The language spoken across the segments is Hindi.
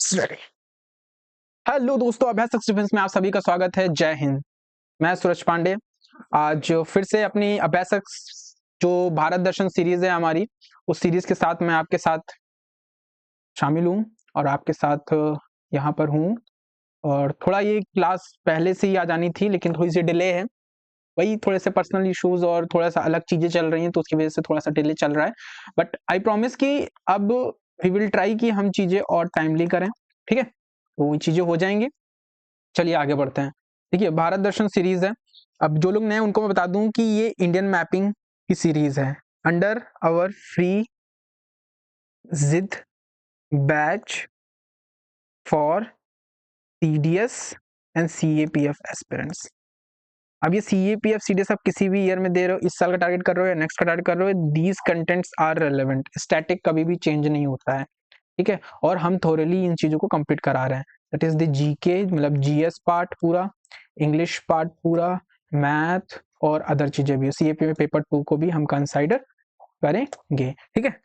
Ready. हेलो दोस्तों, अभ्यास डिफेंस में आप सभी का स्वागत है। जय हिंद। मैं सूरज पांडे आज फिर से अपनी अभ्यासक जो भारत दर्शन सीरीज है हमारी, उस सीरीज के साथ मैं आपके साथ शामिल हूँ और आपके साथ यहाँ पर हूँ। और थोड़ा ये क्लास पहले से ही आ जानी थी, लेकिन थोड़ी सी डिले है। वही थोड़े से पर्सनल इश्यूज और थोड़ा सा अलग चीजें चल रही हैं, तो उसकी वजह से थोड़ा सा डिले चल रहा है। बट आई प्रॉमिस कि अब वी विल ट्राई कि हम चीजें और टाइमली करें। ठीक है, तो वो चीजें हो जाएंगी। चलिए आगे बढ़ते हैं। देखिए, भारत दर्शन सीरीज है। अब जो लोग नए हैं उनको मैं बता दूं कि ये इंडियन मैपिंग की सीरीज है अंडर आवर फ्री जिद batch for CDS and CAPF aspirants. अब ये CAPF CDS आप किसी भी ईयर में दे रहे हो, इस साल का टारगेट कर रहे हो या नेक्स्ट का टारगेट कर रहे हो, these contents are relevant. Static कभी भी चेंज नहीं होता है, ठीक है। और हम थोरली इन चीजों को कंप्लीट करा रहे हैं। दैट इज द GK, मतलब GS पार्ट पूरा, इंग्लिश पार्ट पूरा, मैथ और अदर चीजें भी। CAP में पेपर 2 को भी हम कंसाइडर करेंगे, ठीक है।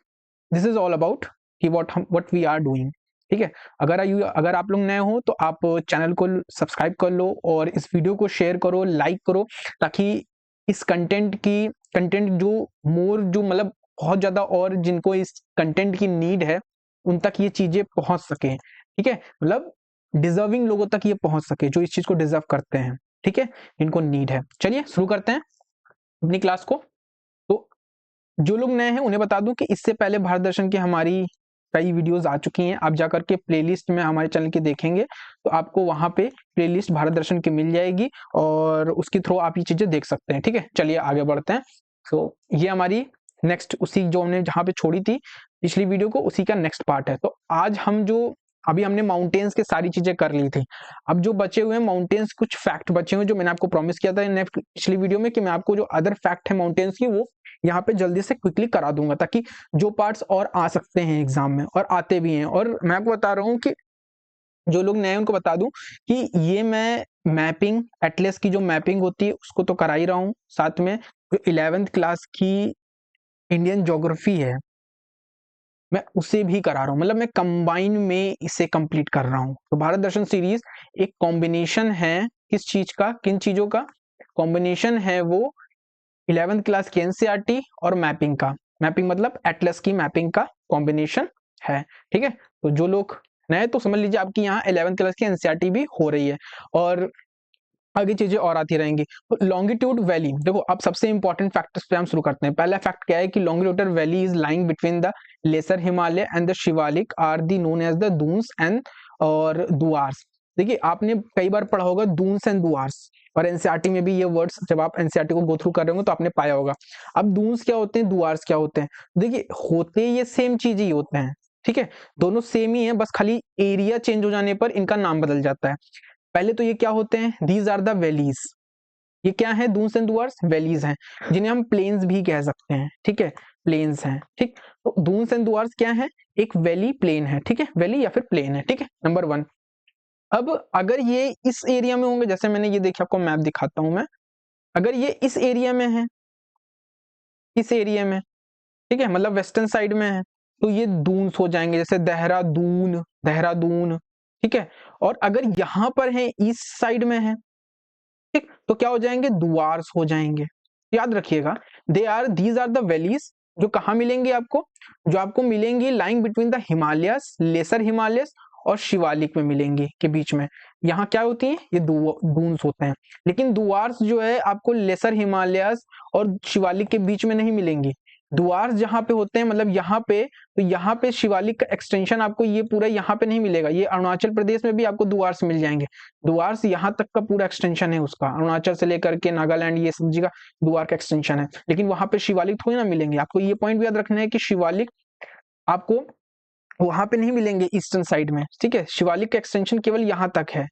दिस इज ऑल अबाउट कि व्हाट वी आर डूइंग, ठीक है। अगर आप लोग नए हो तो आप चैनल को सब्सक्राइब कर लो और इस वीडियो को शेयर करो, लाइक करो, ताकि इस कंटेंट जो मतलब बहुत ज्यादा और जिनको इस कंटेंट की नीड है उन तक ये चीजें पहुंच सके, ठीक है। मतलब डिजर्विंग लोगों तक ये पहुंच सके जो इस चीज को डिजर्व करते हैं, ठीक है, इनको नीड है। चलिए शुरू करते हैं अपनी क्लास को। तो जो लोग नए हैं उन्हें बता दूं कि इससे पहले भारत दर्शन की हमारी कई वीडियोस आ चुकी हैं। आप जाकर के प्लेलिस्ट में हमारे चैनल की देखेंगे तो आपको वहां पे प्लेलिस्ट भारत दर्शन की मिल जाएगी और उसके थ्रू आप ये चीजें देख सकते हैं, ठीक है। चलिए आगे बढ़ते हैं। ये हमारी नेक्स्ट, उसी जो हमने जहाँ पे छोड़ी थी पिछली वीडियो को, उसी का नेक्स्ट पार्ट है। तो आज हम जो अभी हमने माउंटेन्स के सारी चीजें कर ली थी, अब जो बचे हुए हैं माउंटेन्स, कुछ फैक्ट बचे हुए जो मैंने आपको प्रॉमिस किया था पिछली वीडियो में कि मैं आपको जो अदर फैक्ट है माउंटेन्स की वो यहाँ पे जल्दी से क्विकली करा दूंगा, ताकि जो पार्ट्स और आ सकते हैं एग्जाम में और आते भी हैं। और मैं आपको बता रहा हूँ कि जो लोग नए हैं उनको बता दूं कि ये मैं मैपिंग एटलस की जो मैपिंग होती है उसको तो करा ही रहा हूँ, साथ में जो 11th क्लास की इंडियन ज्योग्राफी है मैं उसे भी करा रहा हूँ। मतलब मैं कंबाइन में इसे कंप्लीट कर रहा हूँ। तो भारत दर्शन सीरीज एक कॉम्बिनेशन है किस चीज का, किन चीजों का कॉम्बिनेशन है वो 11th क्लास की NCERT और मैपिंग का। मैपिंग मतलब एटलस की मैपिंग का कॉम्बिनेशन है, ठीक है। तो जो लोग नए तो समझ लीजिए आपकी यहाँ 11th क्लास की NCERT भी हो रही है और आगे चीजें और आती रहेंगी। तो लॉन्गिट्यूड वैली, देखो अब सबसे इंपॉर्टेंट फैक्टर्स पे हम शुरू करते हैं। पहला फैक्ट क्या है कि longitudinal valley is lying between the lesser Himalaya and the Shivalik are the known as the Duns and और दुआर्स। देखिए आपने कई बार पढ़ा होगा दून्स एंड दुआर्स, और NCERT में भी ये वर्ड्स जब आप NCERT को गो थ्रू कर रहे होंगे तो आपने पाया होगा। अब दून्स क्या होते हैं, दुआर्स क्या होते हैं, देखिए होते ये सेम चीज ही होते हैं, ठीक है। दोनों सेम ही है, बस खाली एरिया चेंज हो जाने पर इनका नाम बदल जाता है। पहले तो ये क्या होते हैं, दीज आर द वैलीज। ये क्या है, दून्स एंड दुआर्स वैलीज हैं, जिन्हें हम प्लेन्स भी कह सकते हैं, ठीक है। प्लेन्स हैं, ठीक। तो दून्स एंड दुआर्स क्या है, एक वैली प्लेन है, ठीक है, वैली या फिर प्लेन है, ठीक है, नंबर 1। अब अगर ये इस एरिया में होंगे, जैसे मैंने ये देखिए आपको मैप दिखाता हूं मैं, अगर ये इस एरिया में है, इस एरिया में, ठीक है, मतलब वेस्टर्न साइड में है, तो ये दून्स हो जाएंगे, जैसे देहरादून, देहरादून, ठीक है। और अगर यहां पर है ईस्ट साइड में है, ठीक, तो क्या हो जाएंगे, दुआर्स हो जाएंगे। याद रखिएगा, दीज आर द वैलीज जो कहाँ मिलेंगी आपको, जो आपको मिलेंगी lying between the Himalayas, lesser Himalayas और शिवालिक में मिलेंगी के बीच में। यहाँ क्या होती है, ये दून्स होते हैं। लेकिन दुआर्स जो है आपको लेसर हिमालयस और शिवालिक के बीच में नहीं मिलेंगी। दुआर्स जहाँ पे होते हैं, मतलब यहाँ पे, तो यहाँ पे शिवालिक का एक्सटेंशन आपको ये पूरा यहाँ पे नहीं मिलेगा। ये अरुणाचल प्रदेश में भी आपको दुआर्स मिल जाएंगे। दुआर्स यहाँ तक का पूरा एक्सटेंशन है उसका, अरुणाचल से लेकर के नागालैंड, ये सब जगह दुआर का एक्सटेंशन है। लेकिन वहां पे शिवालिक थोड़ी ना मिलेंगे। आपको ये पॉइंट भी याद रखना है कि शिवालिक आपको वहां पे नहीं मिलेंगे ईस्टर्न साइड में, ठीक है। शिवालिक का एक्सटेंशन केवल यहाँ तक है,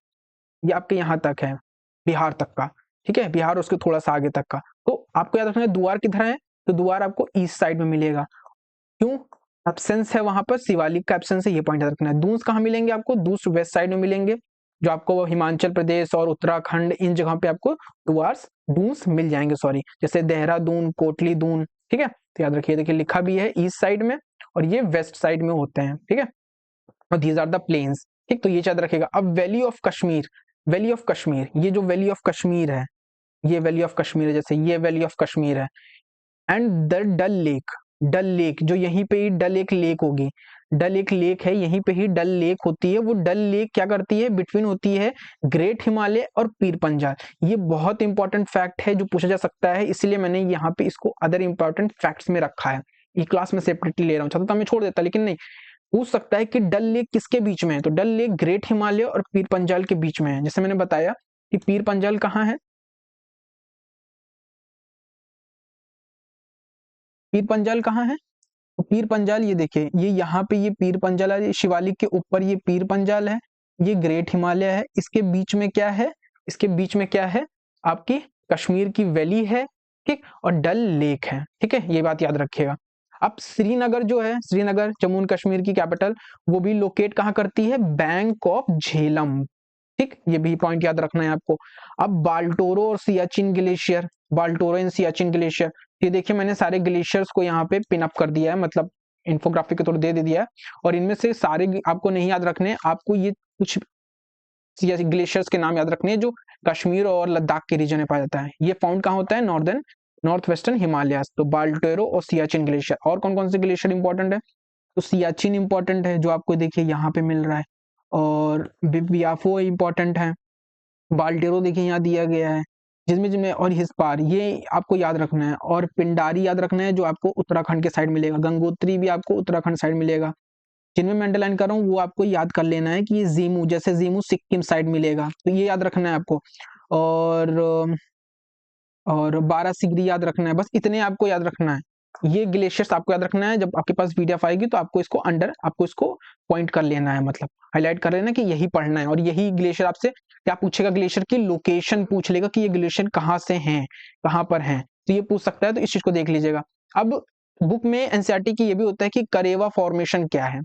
ये आपके यहाँ तक है, बिहार तक का, ठीक है, बिहार उसके थोड़ा सा आगे तक का। तो आपको याद रखना है दुआर किधर है, तो दुआर आपको ईस्ट साइड में मिलेगा। क्यों, एब्सेंस है वहां पर, शिवालिक का एब्सेंस है, ये पॉइंट याद रखना है। दून्स कहाँ मिलेंगे आपको, दूस वेस्ट साइड में मिलेंगे, जो आपको हिमाचल प्रदेश और उत्तराखंड इन जगह पे आपको दुआर्स दून्स मिल जाएंगे, सॉरी, जैसे देहरादून, कोटली दून, ठीक है। तो याद रखिए, देखिए लिखा भी है ईस्ट साइड में और ये वेस्ट साइड में होते हैं, ठीक है। और दीज आर द प्लेन्स। ठीक, तो ये याद रखेगा। अब valley of Kashmir, valley of Kashmir, ये जो वैली ऑफ कश्मीर है, ये वैली ऑफ कश्मीर है, जैसे ये वैली ऑफ कश्मीर है। And the Dal lake, Dal lake जो यहीं पे ही डल एक लेक होगी, डल एक लेक है, यहीं पे ही डल लेक होती है। वो डल लेक क्या करती है, बिटवीन होती है ग्रेट हिमालय और पीर पंजाल। ये बहुत इंपॉर्टेंट फैक्ट है जो पूछा जा सकता है, इसलिए मैंने यहाँ पे इसको अदर इंपॉर्टेंट फैक्ट्स में रखा है। ये क्लास में सेपरेटली ले रहा हूँ, चाहता तो मैं छोड़ देता, लेकिन नहीं, पूछ सकता है कि डल लेक किसके बीच में है, तो डल लेक ग्रेट हिमालय और पीर पंजाल के बीच में है। जैसे मैंने बताया कि पीर पंजाल कहाँ है, पीर पंजाल कहाँ है, तो पीर पंजाल ये देखिए, ये यहाँ पे ये पीर पंजाल है, शिवालिक के ऊपर ये पीर पंजाल है, ये ग्रेट हिमालय है, इसके बीच में क्या है, इसके बीच में क्या है, आपकी कश्मीर की वैली है, ठीक, और डल लेक है। ठीक है, ये बात याद रखिएगा। अब श्रीनगर जो है, श्रीनगर जम्मू एंड कश्मीर की कैपिटल, वो भी लोकेट कहाँ करती है, बैंक ऑफ झेलम। ठीक, ये भी पॉइंट याद रखना है आपको। अब बाल्टोरो और Siachen glacier, Baltoro and Siachen glacier, ये देखिए मैंने सारे ग्लेशियर्स को यहाँ पे पिन अप कर दिया है, मतलब इन्फोग्राफिक के थ्रू दे दिया है। और इनमें से सारे आपको नहीं याद रखने, आपको ये कुछ ग्लेशियर्स के नाम याद रखने हैं जो कश्मीर और लद्दाख के रीजन में पाया जाता है। ये फाउंड कहाँ होता है, नॉर्दर्न नॉर्थ वेस्टर्न हिमालयास। तो बाल्टेरो और सियाचिन ग्लेशियर। और कौन कौन से ग्लेशियर इंपॉर्टेंट है, तो सियाचिन इंपॉर्टेंट है जो आपको देखिए यहाँ पे मिल रहा है, और बिबियाफो इंपॉर्टेंट है, बाल्टेरो देखिए यहाँ दिया गया है, जिसमें जिसमें और हिस्पार ये आपको याद रखना है, और पिंडारी याद रखना है जो आपको उत्तराखंड के साइड मिलेगा, गंगोत्री भी आपको उत्तराखंड साइड मिलेगा। जिनमें मैं अंडरलाइन कर रहा हूँ वो आपको याद कर लेना है कि ये जीमू, जैसे जीमू सिक्किम साइड मिलेगा, तो ये याद रखना है आपको। और और 12 सिगरी याद रखना है, बस इतने आपको याद रखना है। ये ग्लेशियर्स आपको याद रखना है, जब आपके पास पीडीएफ आएगी तो आपको इसको आपको इसको पॉइंट कर लेना है, मतलब हाईलाइट कर लेना कि यही पढ़ना है। और यही ग्लेशियर आपसे क्या पूछेगा, ग्लेशियर की लोकेशन पूछ लेगा कि ये ग्लेशियर कहाँ से हैं, कहाँ पर हैं, तो ये पूछ सकता है, तो इस चीज को देख लीजिएगा। अब बुक में एनसीईआरटी की ये भी होता है कि करेवा फॉर्मेशन क्या है,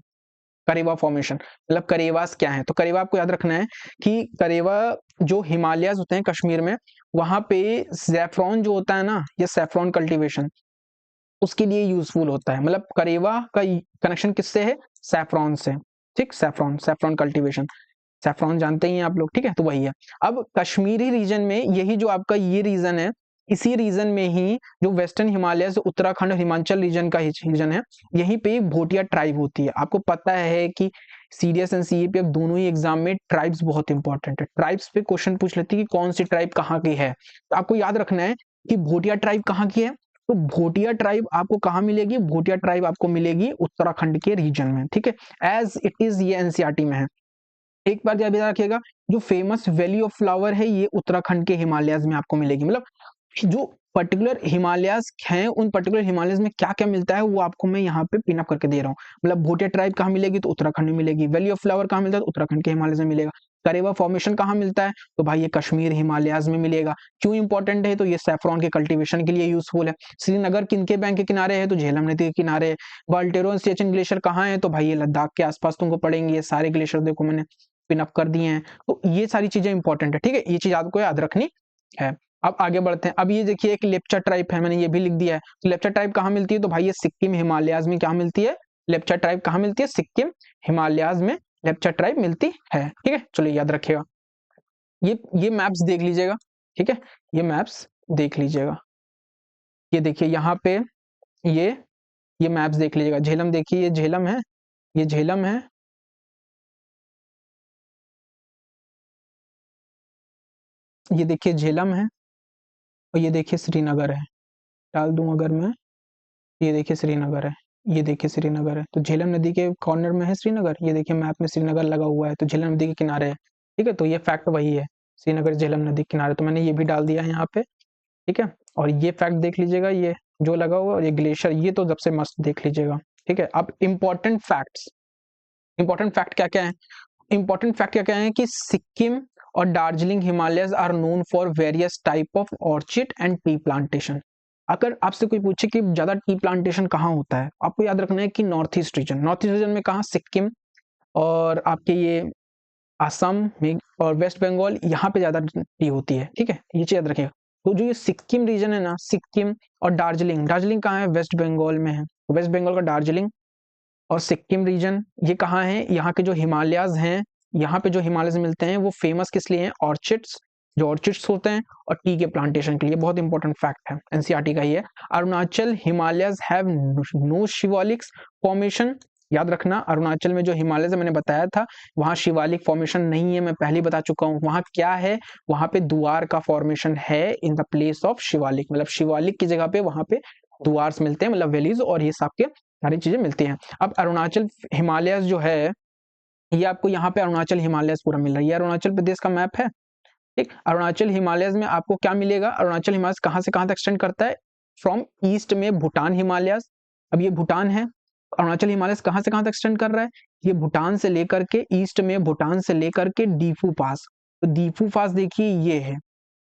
करेवा फॉर्मेशन मतलब करेवास क्या है। तो करेवा आपको याद रखना है कि करेवा जो हिमालयाज होते हैं कश्मीर में, वहां पे सैफ्रॉन जो होता है ना, ये सैफ्रॉन कल्टीवेशन उसके लिए यूजफुल होता है। मतलब करेवा का कनेक्शन किससे है, सैफ्रॉन से। ठीक, सैफ्रॉन, सैफ्रॉन कल्टीवेशन, सैफ्रॉन जानते ही हैं आप लोग, ठीक है, तो वही है। अब कश्मीरी रीजन में यही जो आपका ये रीजन है, इसी रीजन में ही जो वेस्टर्न हिमालय से उत्तराखंड और हिमाचल रीजन का रीजन है, यहीं पे भोटिया ट्राइब होती है। आपको पता है कि सीडीएस एंड सीईपीएफ दोनों ही एग्जाम में ट्राइब्स बहुत इंपॉर्टेंट है, ट्राइब्स पे क्वेश्चन पूछ लेती है कि कौन सी ट्राइब कहाँ की है, तो आपको याद रखना है कि भोटिया ट्राइब कहाँ की है। तो भोटिया ट्राइब आपको कहाँ मिलेगी, भोटिया ट्राइब आपको मिलेगी उत्तराखंड के रीजन में, ठीक है, एज इट इज ये एनसीईआरटी में है। एक बार याद रखिएगा, जो फेमस वैली ऑफ फ्लावर है ये उत्तराखंड के हिमालयाज में आपको मिलेगी। मतलब जो पर्टिकुलर हिमालयाज हैं, उन पर्टिकुलर हिमालयाज में क्या क्या मिलता है वो आपको मैं यहाँ पे पिन अप करके दे रहा हूँ। मतलब भोटिया ट्राइब कहाँ मिलेगी, तो उत्तराखंड में मिलेगी। वैली ऑफ फ्लावर कहाँ मिलता है, तो उत्तराखंड के हिमालय में मिलेगा। करेवा फॉर्मेशन कहाँ मिलता है, तो भाई ये कश्मीर हिमालयाज में मिलेगा। क्यों इंपॉर्टेंट है, तो ये सैफ्रॉन के कल्टीवेशन के लिए यूजफुल है। श्रीनगर किनके बैंक के किनारे है, तो झेलम नदी के किनारे है। बाल्टेरो सियाचिन ग्लेशियर कहाँ है, तो भाई ये लद्दाख के आसपास तुमको पड़ेंगे। ये सारे ग्लेशियर देखो मैंने पिन अप कर दिए हैं, तो ये सारी चीजें इंपॉर्टेंट है, ठीक है, ये चीज आपको याद रखनी है। अब आगे बढ़ते हैं। अब ये देखिए एक लेप्चा ट्राइब है, मैंने ये भी लिख दिया है। तो लेप्चा ट्राइब कहाँ मिलती है, तो भाई ये सिक्किम हिमालयाज में क्या मिलती है, लेप्चा ट्राइब कहाँ मिलती है, सिक्किम हिमालयाज में लेप्चा ट्राइब मिलती है, ठीक है, चलिए याद रखिएगा। ये मैप्स देख लीजिएगा, ठीक है, ये मैप्स देख लीजिएगा। ये देखिए यहाँ पे ये ये मैप्स देख लीजिएगा। झेलम देखिए, ये झेलम है, ये झेलम है, ये देखिए झेलम है, और ये देखिए श्रीनगर है। डाल दूं अगर मैं, ये देखिए श्रीनगर है, ये देखिए श्रीनगर है। तो झेलम नदी के कॉर्नर में है श्रीनगर, ये देखिए मैप में श्रीनगर लगा हुआ है, तो झेलम नदी के किनारे है, ठीक है, तो ये फैक्ट वही है, श्रीनगर झेलम नदी के किनारे। तो मैंने ये भी डाल दिया है यहाँ पे, ठीक है। और ये फैक्ट देख लीजिएगा, ये जो लगा हुआ और ये ग्लेशियर, ये तो सबसे मस्त देख लीजिएगा, ठीक है। अब इंपॉर्टेंट फैक्ट्स, इंपॉर्टेंट फैक्ट क्या क्या है, इंपॉर्टेंट फैक्ट क्या क्या है कि सिक्किम और Darjeeling Himalayas are known for various type of orchid and tea plantation. अगर आपसे कोई पूछे कि ज्यादा टी प्लांटेशन कहाँ होता है, आपको याद रखना है कि north east region, north east region में कहाँ, सिक्किम और आपके ये असम में और वेस्ट बंगाल, यहाँ पे ज्यादा टी होती है, ठीक है, ये चीज याद रखिएगा। तो जो ये सिक्किम रीजन है ना, सिक्किम और दार्जिलिंग, दार्जिलिंग कहाँ है, वेस्ट बंगाल में है, वेस्ट बंगाल का दार्जिलिंग और सिक्किम रीजन ये कहाँ है, यहाँ के जो हिमालयाज हैं यहाँ पे जो हिमालय मिलते हैं वो फेमस किस लिए हैं, ऑर्चिड्स, जो ऑर्चिड्स होते हैं, और टी के प्लांटेशन के लिए। बहुत इंपॉर्टेंट फैक्ट है, एनसीईआरटी का ही है। Arunachal Himalayas have no Shivalik formation, याद रखना, अरुणाचल में जो हिमालय से मैंने बताया था वहां शिवालिक फॉर्मेशन नहीं है, मैं पहले बता चुका हूँ। वहां क्या है, वहां पे दुआर का फॉर्मेशन है in the place of Shivalik, मतलब शिवालिक की जगह पे वहां पे दुआर्स मिलते हैं, मतलब वैलीज, और ये सब के सारी चीजें मिलती हैं। अब अरुणाचल हिमालय जो है ये आपको यहाँ पे अरुणाचल हिमालय पूरा मिल रहा है, ये अरुणाचल प्रदेश का मैप है। ठीक, अरुणाचल हिमालय में आपको क्या मिलेगा, अरुणाचल हिमालय कहाँ से कहाँ तक एक्सटेंड करता है, फ्रॉम ईस्ट में भूटान हिमालय, अब ये भूटान है, अरुणाचल हिमालय कहाँ से कहाँ तक एक्सटेंड कर रहा है, ये भूटान से लेकर के ईस्ट में, भूटान से लेकर के डीफू पास, तो डीफू पास देखिए ये है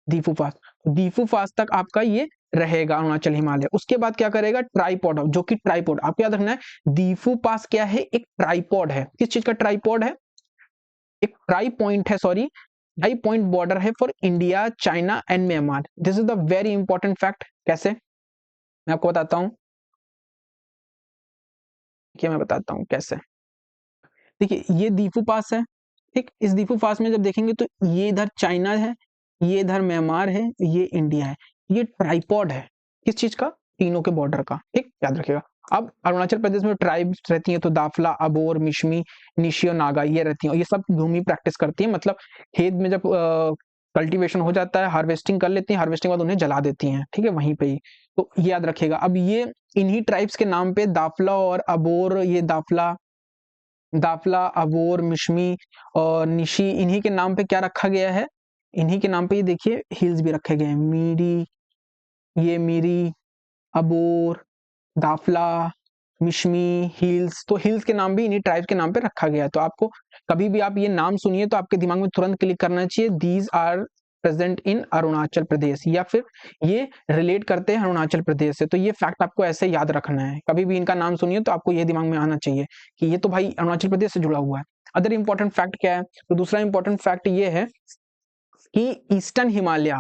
दीफू पास, दीफू पास तक आपका ये रहेगा अरुणाचल हिमालय। उसके बाद क्या करेगा, ट्राइपॉड, जो कि ट्राइपॉड आपको याद रखना है, दीफू पास क्या है, एक ट्राइपॉड है। किस चीज का ट्राइपॉड है, एक ट्राई पॉइंट है, सॉरी ट्राई पॉइंट बॉर्डर है for India, China and Myanmar. This is the very important fact. कैसे, मैं आपको बताता हूं, क्या मैं बताता हूं कैसे। देखिए ये दीफू पास है, ठीक, इस दीफू पास में जब देखेंगे तो ये इधर चाइना है, ये इधर म्यांमार है, ये इंडिया है, ये ट्राइपॉड है किस चीज का, तीनों के बॉर्डर का, ठीक, याद रखिएगा। अब अरुणाचल प्रदेश में ट्राइब्स रहती हैं, तो दाफला, अबोर, मिशमी, निशी और नागा ये रहती हैं, और ये सब भूमि प्रैक्टिस करती है, मतलब खेत में जब कल्टीवेशन हो जाता है, हार्वेस्टिंग कर लेती हैं, हार्वेस्टिंग बाद उन्हें जला देती हैं, ठीक है, वहीं पे ही। तो ये याद रखिएगा। अब ये इन्हीं ट्राइब्स के नाम पे दाफला और अबोर, ये दाफला, दाफला, अबोर, मिशमी और निशी, इन्हीं के नाम पे क्या रखा गया है, इन्हीं के नाम पे ये देखिए हिल्स भी रखे गए हैं, मीरी, ये मीरी, अबोर, दाफला, मिशमी हिल्स, तो हिल्स के नाम भी इन्हीं ट्राइब्स के नाम पे रखा गया है। तो आपको कभी भी आप ये नाम सुनिए तो आपके दिमाग में तुरंत क्लिक करना चाहिए, these are present in Arunachal Pradesh, या फिर ये रिलेट करते हैं अरुणाचल प्रदेश से। तो ये फैक्ट आपको ऐसे याद रखना है, कभी भी इनका नाम सुनिए तो आपको ये दिमाग में आना चाहिए कि ये तो भाई अरुणाचल प्रदेश से जुड़ा हुआ है। अदर इंपॉर्टेंट फैक्ट क्या है, तो दूसरा इंपॉर्टेंट फैक्ट ये है कि ईस्टर्न हिमालय,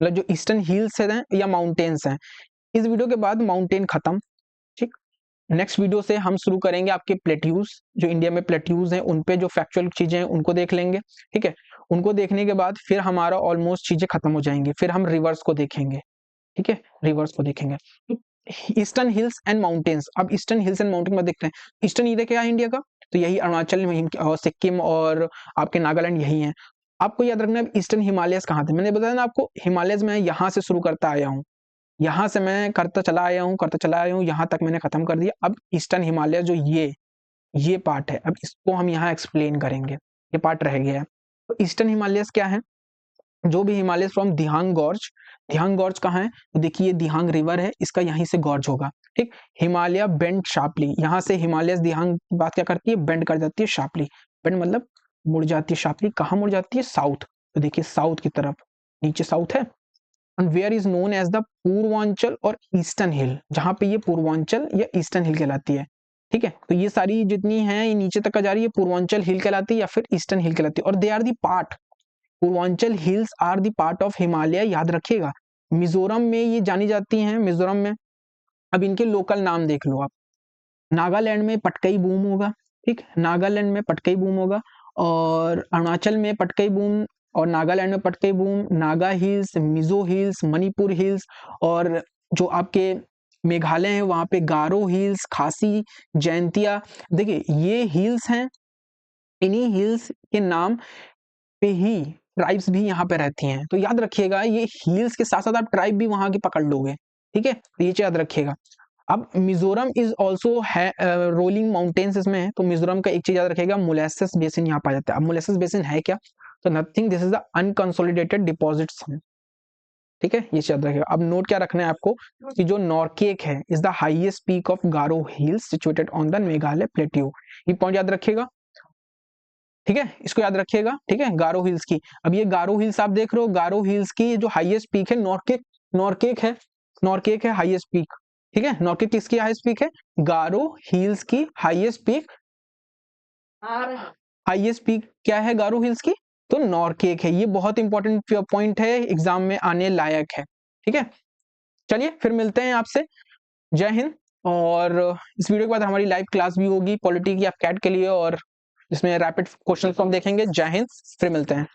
मतलब जो ईस्टर्न हिल्स हैं या माउंटेन्स हैं, इस वीडियो के बाद माउंटेन खत्म, ठीक। नेक्स्ट वीडियो से हम शुरू करेंगे आपके प्लेट्यूज, जो इंडिया में प्लेट्यूज हैं उन पे जो फैक्चुअल चीजें हैं उनको देख लेंगे, ठीक है। उनको देखने के बाद फिर हमारा ऑलमोस्ट चीजें खत्म हो जाएंगी, फिर हम रिवर्स को देखेंगे, ठीक है, रिवर्स को देखेंगे। ईस्टर्न हिल्स एंड माउंटेन्स, अब ईस्टर्न हिल्स एंड माउंटेन में देखते हैं, ईस्टर्न एरिया क्या है इंडिया का, तो यही अरुणाचल और सिक्किम और आपके नागालैंड यही है। आपको याद रखना है ईस्टर्न हिमालयस कहाँ थे, मैंने बताया ना आपको, हिमालयस में यहाँ से शुरू करता आया हूँ, यहाँ से मैं करता चला आया हूँ, यहाँ तक मैंने खत्म कर दिया। अब ईस्टर्न हिमालय जो ये पार्ट है, अब इसको हम यहाँ एक्सप्लेन करेंगे, ये पार्ट रह गया है। तो ईस्टर्न हिमालयस क्या है, जो भी Himalaya from Dihang gorge, Dihang gorge कहाँ है, तो देखिए दिहांग रिवर है, इसका यहीं से गॉर्ज होगा, ठीक। हिमालय बेंड शार्पली, यहाँ से हिमालय दिहांग बात क्या करती है, बेंड कर जाती है शार्पली, बेंड मतलब मुड़ जाती है, शार्पली कहाँ मुड़ जाती है, साउथ, तो देखिए साउथ की तरफ, नीचे साउथ है। And where is known as the Purvanchal और ईस्टर्न हिल, जहां पे ये पूर्वांचल या ईस्टर्न हिल कहलाती है, ठीक है। तो ये सारी जितनी है ये नीचे तक जा रही है, पूर्वांचल हिल कहलाती है या फिर ईस्टर्न हिल कहलाती है, और they are the part, Purvanchal hills are the part of Himalaya, याद रखिएगा। मिजोरम में ये जानी जाती हैं, मिजोरम में। अब इनके लोकल नाम देख लो आप, नागालैंड में पटकई बूम होगा, ठीक, नागालैंड में पटकई बूम होगा, और अरुणाचल में पटकई बूम, और नागालैंड में Patkai boom, Naga hills, Mizo hills, Manipur hills, और जो आपके मेघालय है वहां पे गारो हिल्स, खासी, जैंतिया। देखिए ये हिल्स हैं, इन्हीं हिल्स के नाम पे ही ट्राइब्स भी यहाँ पे रहती हैं, तो याद रखिएगा ये हिल्स के साथ साथ आप ट्राइब भी वहां की पकड़ लोगे, ठीक है, तो ये याद रखिएगा। अब मिजोरम इज ऑल्सो है रोलिंग माउंटेन्स इसमें है, तो मिजोरम का एक चीज याद रखिएगा, मोलेसेस बेसिन यहाँ पाया जाता है। अब मोलेसेस बेसिन है क्या, तो nothing, this is the unconsolidated deposits, ठीक है, ये याद रखिएगा। अब नोट क्या रखना है आपको कि जो नॉर्केक है is the highest peak of Garo hills situated on the Meghalaya plateau, ये पॉइंट याद रखिएगा, ठीक है, इसको याद रखिएगा, ठीक है, गारो हिल्स की। अब ये गारो हिल्स आप देख रहे हो, गारो हिल्स की जो हाईएस्ट पीक है नॉर्केक, नॉर्केक है, नॉर्केक है हाईएस्ट पीक, ठीक है। नॉर्केक किसकी हाईएस्ट पीक है, गारो हिल्स की हाईएस्ट पीक, हाईएस्ट पीक क्या है गारो हिल्स की, तो नॉर्केक है। ये बहुत इंपॉर्टेंट पॉइंट है, एग्जाम में आने लायक है, ठीक है। चलिए फिर मिलते हैं आपसे, जय हिंद। और इस वीडियो के बाद हमारी लाइव क्लास भी होगी पॉलिटी की आप कैट के लिए, और जिसमें रैपिड क्वेश्चन को हम देखेंगे। जय हिंद, फिर मिलते हैं।